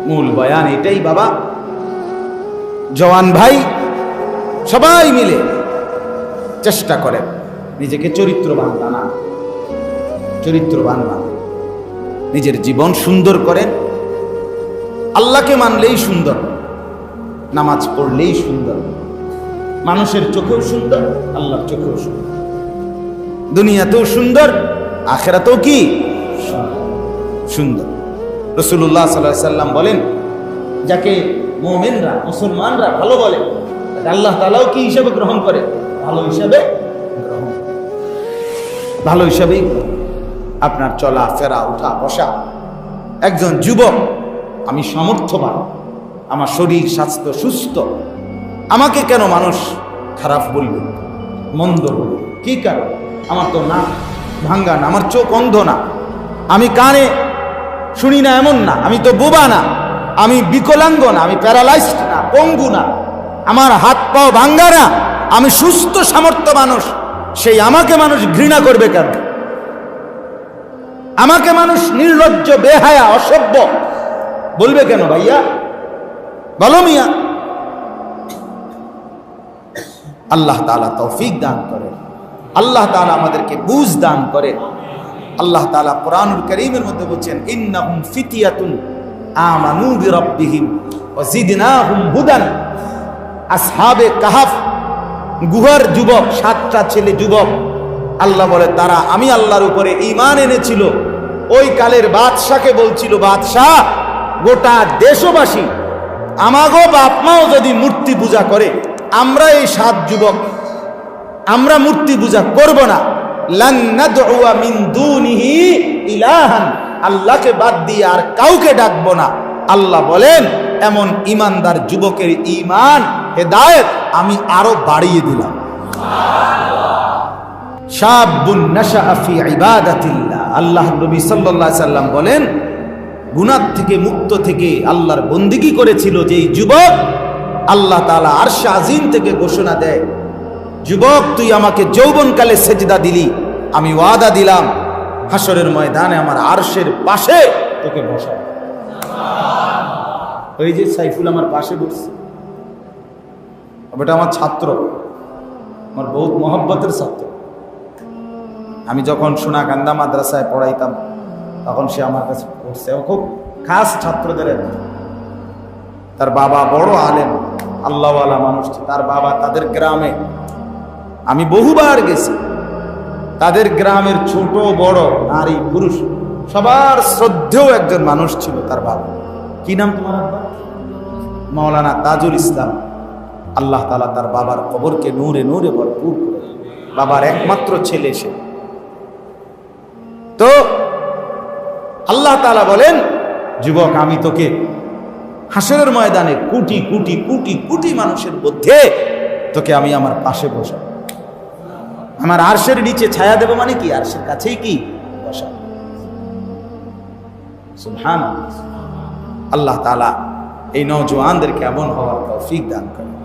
মূল বয়ান এটাই বাবা। জওয়ান ভাই সবাই মিলে চেষ্টা করেন নিজেকে চরিত্রবান বানান, চরিত্রবান বানান, নিজের জীবন সুন্দর করেন। আল্লাহকে মানলেই সুন্দর, নামাজ পড়লেই সুন্দর, মানুষের চোখেও সুন্দর, আল্লাহর চোখেও সুন্দর, দুনিয়াতেও সুন্দর, আখিরাতেও কি সুন্দর। রাসূলুল্লাহ সাল্লাল্লাহু আলাইহি সাল্লাম বলেন, যাকে মুমিনরা মুসলমানরা ভালো বলে আল্লাহ তাআলাও কি হিসাবে গ্রহণ করে? ভালো হিসাবে গ্রহণ, ভালো হিসাবেই আপনার চলা ফেরা উঠা বসা। একজন যুবক, আমি সামর্থ্যবান, আমার শরীর স্বাস্থ্য সুস্থ, আমাকে কেন মানুষ খারাপ বলবে, মন্দ বলবে? কি কারণ? আমার তো না ভাঙ্গা না, আমার চোখ অন্ধ না, আমি কানে শুনি না এমন না, আমি তো বোবা না, আমি বিকলাঙ্গ না, আমি প্যারালাইজড না, পঙ্গু না, আমার হাত পাও ভাঙ্গা না, আমি সুস্থ সামর্থ্য মানুষ। সেই আমাকে মানুষ ঘৃণা করবে কেন? আমাকে মানুষ নির্লজ্জ, বেহায়া, অসভ্য বলবে কেন? ভাইয়া বলো মিয়া। আল্লাহ তাআলা তৌফিক দান করেন, আল্লাহ তাআলা আমাদেরকে বুঝ দান করেন। আল্লাহ তাআলা কোরআনুল কারীমের মধ্যে বলছেন, ইন্নাহুম ফিতিয়াতুন আমানু বিরাব্বিহিম ওয়া জিদনাহুম হুদান। আসহাবে কাহাফ, গুহার যুবক, 7টা ছেলে যুবক, আল্লাহ বলে তারা আমি আল্লাহর উপরে ঈমান এনেছিল। ওই কালের বাদশাকে বলছিল, বাদশাহ গোটা দেশবাসী আমাগো বাপ মাও যদি মূর্তি পূজা করে, আমরা এই 7 যুবক আমরা মূর্তি পূজা করব না। লান নাদউ মিন দুনিহি ইলাহান, আল্লাহকে বাদ দিয়ে আর কাউকে ডাকবো না। আল্লাহ বলেন এমন ইমানদার যুবকের ঈমান হেদায়েত আমি আরো বাড়িয়ে দিলাম। শাবুন নাশাআ ফি ইবাদাতিল্লাহ, আল্লাহ নবী সাল্লাল্লাহু আলাইহি সাল্লাম বলেন, গুনাহ থেকে মুক্ত থেকে আল্লাহর বন্দেগী করেছিল যেই যুবক, আল্লাহ তাআলা আরশে আজিম থেকে ঘোষণা দেয়, যুবক তুই আমাকে যৌবনকালে সেজদা দিলি, আমি ওয়াদা দিলাম হাসরের ময়দানে আমার আরশের পাশে তোকে বসাবো। ওই যে সাইফুল আমার পাশে বসছে, ওটা আমার ছাত্র, আমার বহুত মহব্বতের ছাত্র। আমি যখন সোনাকান্দা মাদ্রাসায় পড়াইতাম তখন সে আমার কাছে পড়ছে, ও খুব খাস ছাত্রদের। তার বাবা বড় আলেম, আল্লাহওয়ালা মানুষ, তার বাবা তাদের গ্রামে, আমি বহুবার গেছি, তাদের গ্রামের ছোট বড় নারী পুরুষ সবার শ্রদ্ধেয় একজন মানুষ ছিল তার বাবা। কি নাম তোমার আব্বা? মাওলানা তাজুল ইসলাম। আল্লাহ তাআলা তার বাবার কবরকে নূরে নূরে ভরপুর করে, বাবার একমাত্র ছেলে সে। তো আল্লাহ তাআলা বলেন, যুবক আমি তোকে হাসরের ময়দানে কোটি কোটি কোটি কোটি মানুষের মধ্যে তোকে আমি আমার পাশে বসাবো, আমার আরশের নিচে ছায়া দেব। মানে কি? আরশের কাছেই কি বসাবো। সুবহানাল্লাহ। আল্লাহ তাআলা এই নওজোয়ানদেরকে এমন হওয়ার তৌফিক দান করেন।